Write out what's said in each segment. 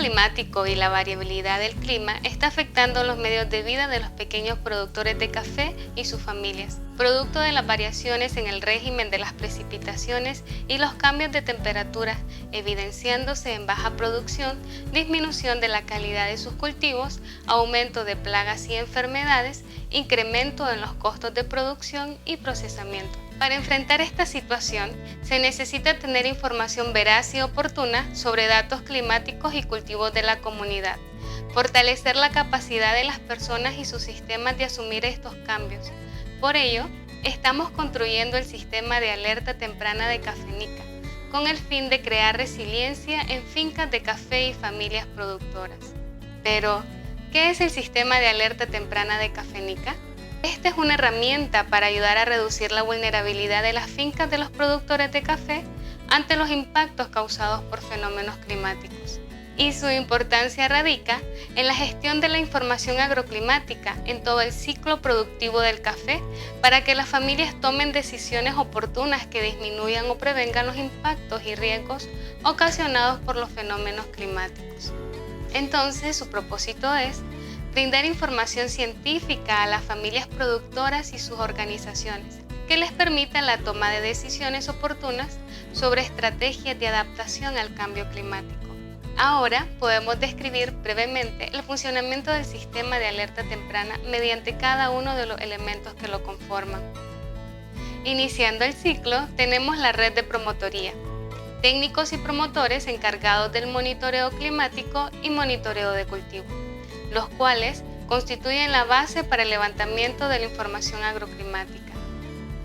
climático y la variabilidad del clima está afectando los medios de vida de los pequeños productores de café y sus familias, producto de las variaciones en el régimen de las precipitaciones y los cambios de temperatura, evidenciándose en baja producción, disminución de la calidad de sus cultivos, aumento de plagas y enfermedades, incremento en los costos de producción y procesamiento. Para enfrentar esta situación, se necesita tener información veraz y oportuna sobre datos climáticos y cultivos de la comunidad, fortalecer la capacidad de las personas y sus sistemas de asumir estos cambios. Por ello, estamos construyendo el sistema de alerta temprana de Cafenica, con el fin de crear resiliencia en fincas de café y familias productoras. Pero, ¿qué es el sistema de alerta temprana de Cafenica? Esta es una herramienta para ayudar a reducir la vulnerabilidad de las fincas de los productores de café ante los impactos causados por fenómenos climáticos. Y su importancia radica en la gestión de la información agroclimática en todo el ciclo productivo del café para que las familias tomen decisiones oportunas que disminuyan o prevengan los impactos y riesgos ocasionados por los fenómenos climáticos. Entonces, su propósito es brindar información científica a las familias productoras y sus organizaciones que les permitan la toma de decisiones oportunas sobre estrategias de adaptación al cambio climático. Ahora podemos describir brevemente el funcionamiento del sistema de alerta temprana mediante cada uno de los elementos que lo conforman. Iniciando el ciclo, tenemos la red de promotoría, técnicos y promotores encargados del monitoreo climático y monitoreo de cultivo, los cuales constituyen la base para el levantamiento de la información agroclimática.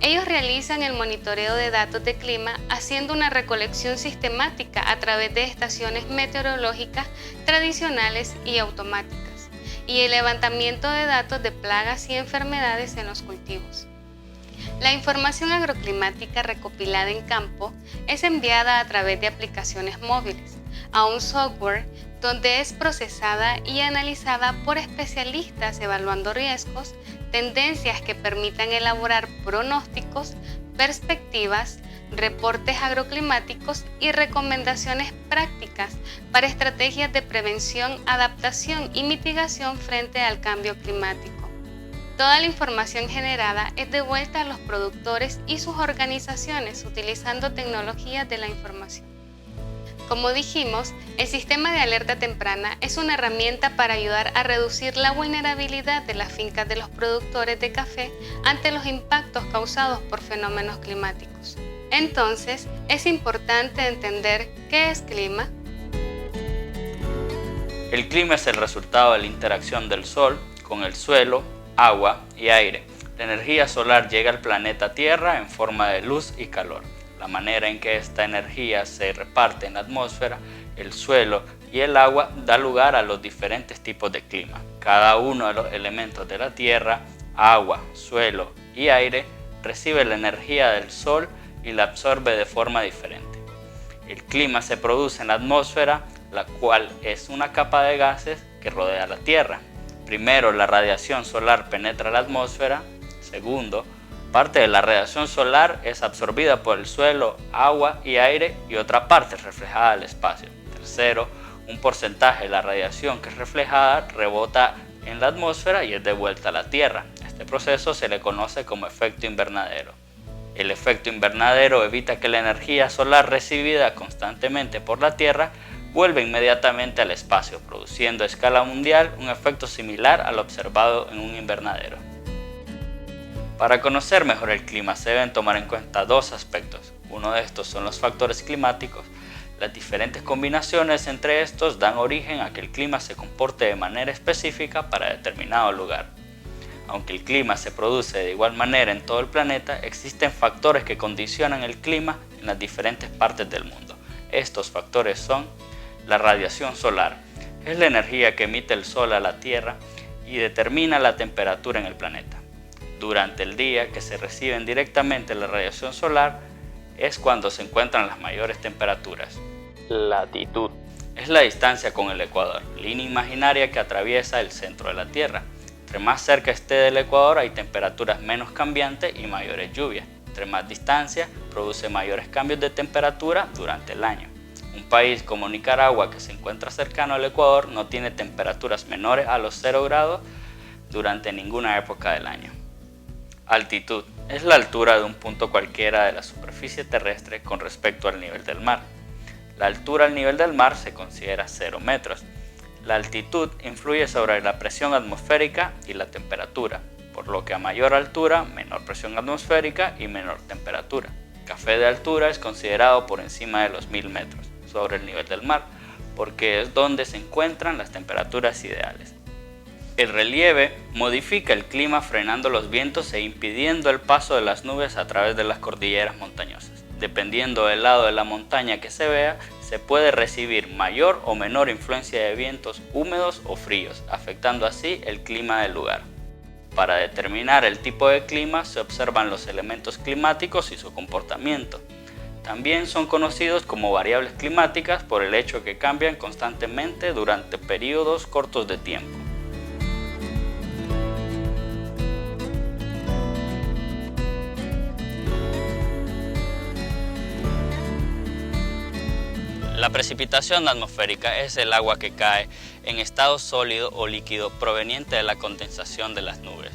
Ellos realizan el monitoreo de datos de clima haciendo una recolección sistemática a través de estaciones meteorológicas tradicionales y automáticas, y el levantamiento de datos de plagas y enfermedades en los cultivos. La información agroclimática recopilada en campo es enviada a través de aplicaciones móviles a un software donde es procesada y analizada por especialistas evaluando riesgos, tendencias que permitan elaborar pronósticos, perspectivas, reportes agroclimáticos y recomendaciones prácticas para estrategias de prevención, adaptación y mitigación frente al cambio climático. Toda la información generada es devuelta a los productores y sus organizaciones utilizando tecnologías de la información. Como dijimos, el sistema de alerta temprana es una herramienta para ayudar a reducir la vulnerabilidad de las fincas de los productores de café ante los impactos causados por fenómenos climáticos. Entonces, es importante entender qué es clima. El clima es el resultado de la interacción del Sol con el suelo, agua y aire. La energía solar llega al planeta Tierra en forma de luz y calor. La manera en que esta energía se reparte en la atmósfera, el suelo y el agua da lugar a los diferentes tipos de clima. Cada uno de los elementos de la Tierra, agua, suelo y aire, recibe la energía del Sol y la absorbe de forma diferente. El clima se produce en la atmósfera, la cual es una capa de gases que rodea la Tierra. Primero, la radiación solar penetra la atmósfera. Segundo, parte de la radiación solar es absorbida por el suelo, agua y aire y otra parte es reflejada al espacio. Tercero, un porcentaje de la radiación que es reflejada rebota en la atmósfera y es devuelta a la Tierra. Este proceso se le conoce como efecto invernadero. El efecto invernadero evita que la energía solar recibida constantemente por la Tierra vuelva inmediatamente al espacio, produciendo a escala mundial un efecto similar al observado en un invernadero. Para conocer mejor el clima se deben tomar en cuenta dos aspectos. Uno de estos son los factores climáticos. Las diferentes combinaciones entre estos dan origen a que el clima se comporte de manera específica para determinado lugar. Aunque el clima se produce de igual manera en todo el planeta, existen factores que condicionan el clima en las diferentes partes del mundo. Estos factores son la radiación solar. Es la energía que emite el Sol a la Tierra y determina la temperatura en el planeta. Durante el día que se reciben directamente la radiación solar es cuando se encuentran las mayores temperaturas. Latitud es la distancia con el ecuador, línea imaginaria que atraviesa el centro de la Tierra. Entre más cerca esté del ecuador hay temperaturas menos cambiantes y mayores lluvias. Entre más distancia produce mayores cambios de temperatura durante el año. Un país como Nicaragua, que se encuentra cercano al Ecuador, no tiene temperaturas menores a los 0 grados durante ninguna época del año. Altitud es la altura de un punto cualquiera de la superficie terrestre con respecto al nivel del mar. La altura al nivel del mar se considera 0 metros. La altitud influye sobre la presión atmosférica y la temperatura, por lo que a mayor altura, menor presión atmosférica y menor temperatura. Café de altura es considerado por encima de los 1000 metros sobre el nivel del mar, porque es donde se encuentran las temperaturas ideales. El relieve modifica el clima frenando los vientos e impidiendo el paso de las nubes a través de las cordilleras montañosas. Dependiendo del lado de la montaña que se vea, se puede recibir mayor o menor influencia de vientos húmedos o fríos, afectando así el clima del lugar. Para determinar el tipo de clima se observan los elementos climáticos y su comportamiento. También son conocidos como variables climáticas por el hecho que cambian constantemente durante periodos cortos de tiempo. La precipitación atmosférica es el agua que cae en estado sólido o líquido proveniente de la condensación de las nubes.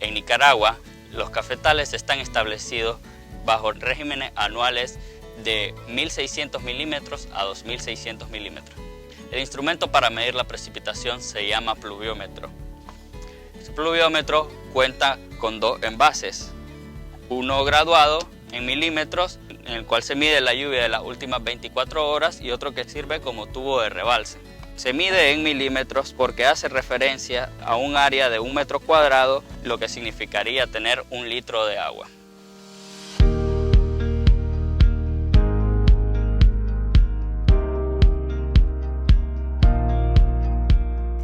En Nicaragua, los cafetales están establecidos bajo regímenes anuales de 1600 milímetros a 2600 milímetros. El instrumento para medir la precipitación se llama pluviómetro. Este pluviómetro cuenta con dos envases, uno graduado en milímetros, en el cual se mide la lluvia de las últimas 24 horas, y otro que sirve como tubo de rebalse. Se mide en milímetros porque hace referencia a un área de 1 metro cuadrado, lo que significaría tener 1 litro de agua.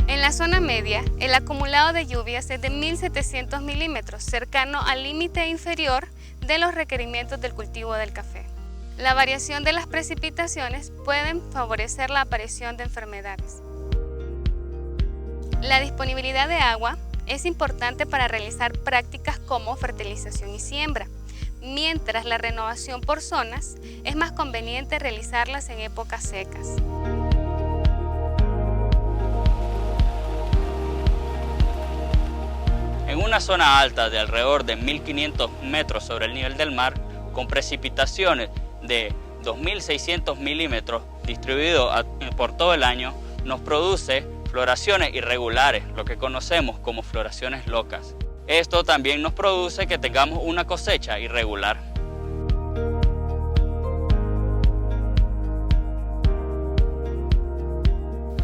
En la zona media, el acumulado de lluvias es de 1700 milímetros, cercano al límite inferior de los requerimientos del cultivo del café. La variación de las precipitaciones pueden favorecer la aparición de enfermedades. La disponibilidad de agua es importante para realizar prácticas como fertilización y siembra, mientras la renovación por zonas es más conveniente realizarlas en épocas secas. En una zona alta de alrededor de 1500 metros sobre el nivel del mar, con precipitaciones de 2600 milímetros distribuidos por todo el año, nos produce floraciones irregulares, lo que conocemos como floraciones locas. Esto también nos produce que tengamos una cosecha irregular.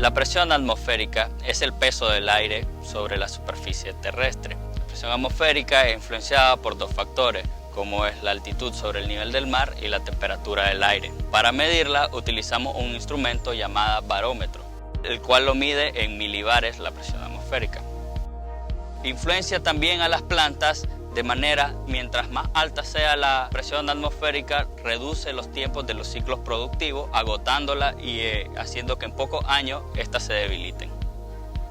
La presión atmosférica es el peso del aire sobre la superficie terrestre. La presión atmosférica es influenciada por dos factores, como es la altitud sobre el nivel del mar y la temperatura del aire. Para medirla utilizamos un instrumento llamado barómetro, el cual lo mide en milibares la presión atmosférica. Influencia también a las plantas de manera, mientras más alta sea la presión atmosférica, reduce los tiempos de los ciclos productivos, agotándola y haciendo que en pocos años éstas se debiliten.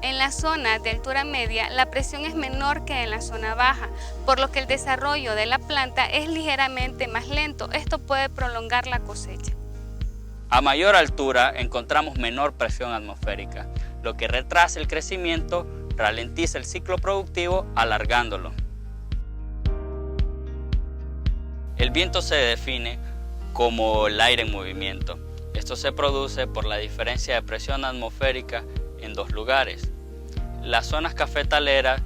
En la zona de altura media, la presión es menor que en la zona baja, por lo que el desarrollo de la planta es ligeramente más lento. Esto puede prolongar la cosecha. A mayor altura encontramos menor presión atmosférica, lo que retrasa el crecimiento, ralentiza el ciclo productivo, alargándolo. El viento se define como el aire en movimiento. Esto se produce por la diferencia de presión atmosférica en dos lugares. Las zonas cafetaleras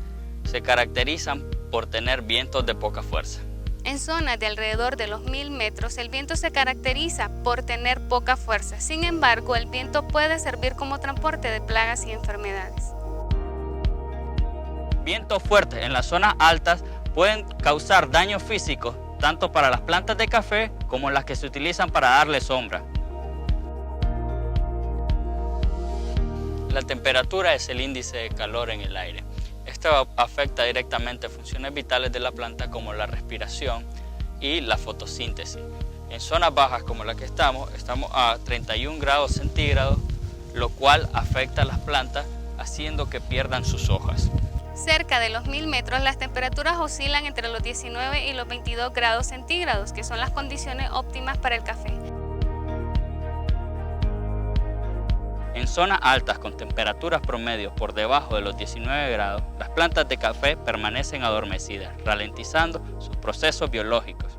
se caracterizan por tener vientos de poca fuerza. En zonas de alrededor de los 1000 metros, el viento se caracteriza por tener poca fuerza. Sin embargo, el viento puede servir como transporte de plagas y enfermedades. Vientos fuertes en las zonas altas pueden causar daños físicos tanto para las plantas de café como las que se utilizan para darle sombra. La temperatura es el índice de calor en el aire. Esto afecta directamente funciones vitales de la planta como la respiración y la fotosíntesis. En zonas bajas como la que estamos a 31 grados centígrados, lo cual afecta a las plantas haciendo que pierdan sus hojas. Cerca de los 1000 metros, las temperaturas oscilan entre los 19 y los 22 grados centígrados, que son las condiciones óptimas para el café. En zonas altas con temperaturas promedio por debajo de los 19 grados, las plantas de café permanecen adormecidas, ralentizando sus procesos biológicos.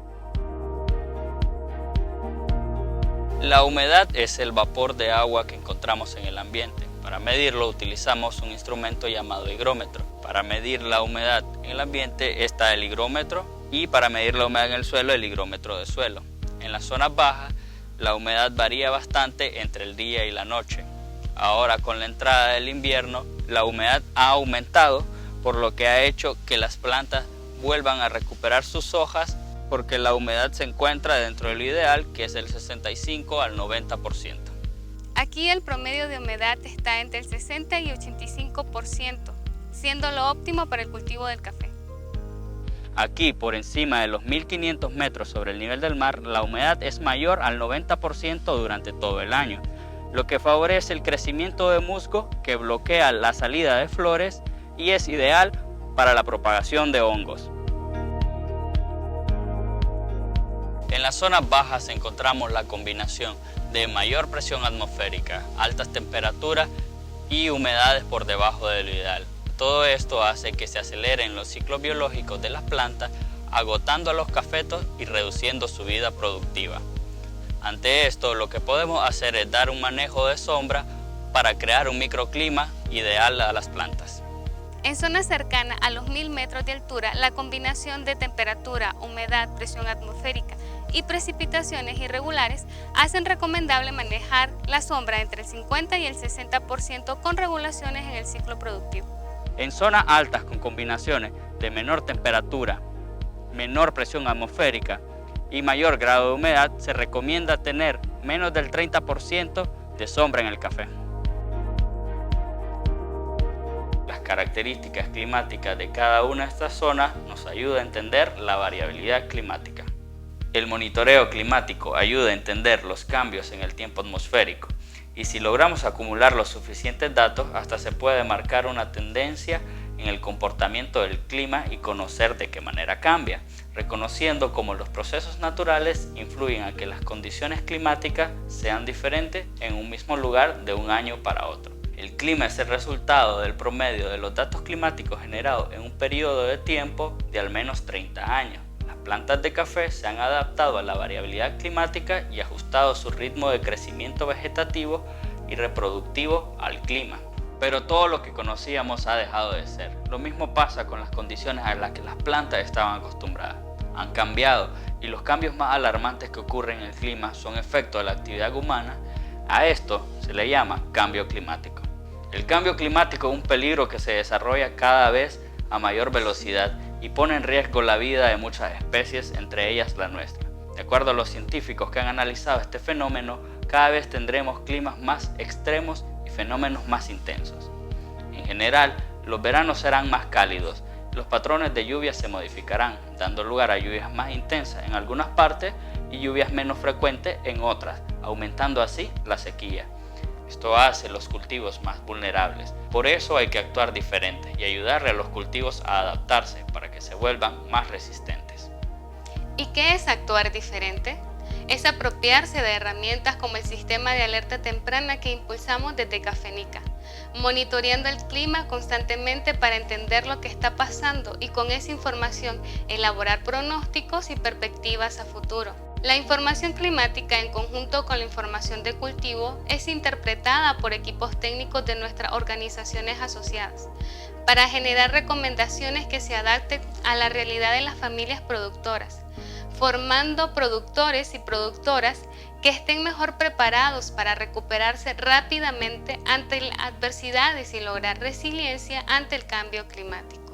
La humedad es el vapor de agua que encontramos en el ambiente. Para medirlo utilizamos un instrumento llamado higrómetro. Para medir la humedad en el ambiente está el higrómetro y para medir la humedad en el suelo el higrómetro de suelo. En las zonas bajas la humedad varía bastante entre el día y la noche. Ahora con la entrada del invierno la humedad ha aumentado, por lo que ha hecho que las plantas vuelvan a recuperar sus hojas porque la humedad se encuentra dentro de lo ideal, que es del 65 al 90%. Aquí el promedio de humedad está entre el 60 y 85%, siendo lo óptimo para el cultivo del café. Aquí, por encima de los 1500 metros sobre el nivel del mar, la humedad es mayor al 90% durante todo el año, lo que favorece el crecimiento de musgo que bloquea la salida de flores y es ideal para la propagación de hongos. En las zonas bajas encontramos la combinación de mayor presión atmosférica, altas temperaturas y humedades por debajo de lo ideal. Todo esto hace que se aceleren los ciclos biológicos de las plantas, agotando a los cafetos y reduciendo su vida productiva. Ante esto, lo que podemos hacer es dar un manejo de sombra para crear un microclima ideal a las plantas. En zonas cercanas a los 1000 metros de altura, la combinación de temperatura, humedad, presión atmosférica y precipitaciones irregulares hacen recomendable manejar la sombra entre el 50 y el 60% con regulaciones en el ciclo productivo. En zonas altas con combinaciones de menor temperatura, menor presión atmosférica y mayor grado de humedad, se recomienda tener menos del 30% de sombra en el café. Las características climáticas de cada una de estas zonas nos ayuda a entender la variabilidad climática. El monitoreo climático ayuda a entender los cambios en el tiempo atmosférico y si logramos acumular los suficientes datos, hasta se puede marcar una tendencia en el comportamiento del clima y conocer de qué manera cambia, reconociendo cómo los procesos naturales influyen a que las condiciones climáticas sean diferentes en un mismo lugar de un año para otro. El clima es el resultado del promedio de los datos climáticos generados en un periodo de tiempo de al menos 30 años. Las plantas de café se han adaptado a la variabilidad climática y ajustado su ritmo de crecimiento vegetativo y reproductivo al clima. Pero todo lo que conocíamos ha dejado de ser. Lo mismo pasa con las condiciones a las que las plantas estaban acostumbradas. Han cambiado y los cambios más alarmantes que ocurren en el clima son efecto de la actividad humana. A esto se le llama cambio climático. El cambio climático es un peligro que se desarrolla cada vez a mayor velocidad y pone en riesgo la vida de muchas especies, entre ellas la nuestra. De acuerdo a los científicos que han analizado este fenómeno, cada vez tendremos climas más extremos y fenómenos más intensos. En general, los veranos serán más cálidos, los patrones de lluvia se modificarán, dando lugar a lluvias más intensas en algunas partes y lluvias menos frecuentes en otras, aumentando así la sequía. Esto hace los cultivos más vulnerables. Por eso hay que actuar diferente y ayudarle a los cultivos a adaptarse para que se vuelvan más resistentes. ¿Y qué es actuar diferente? Es apropiarse de herramientas como el sistema de alerta temprana que impulsamos desde Cafenica, monitoreando el clima constantemente para entender lo que está pasando y con esa información elaborar pronósticos y perspectivas a futuro. La información climática en conjunto con la información de cultivo es interpretada por equipos técnicos de nuestras organizaciones asociadas para generar recomendaciones que se adapten a la realidad de las familias productoras, formando productores y productoras que estén mejor preparados para recuperarse rápidamente ante las adversidades y lograr resiliencia ante el cambio climático.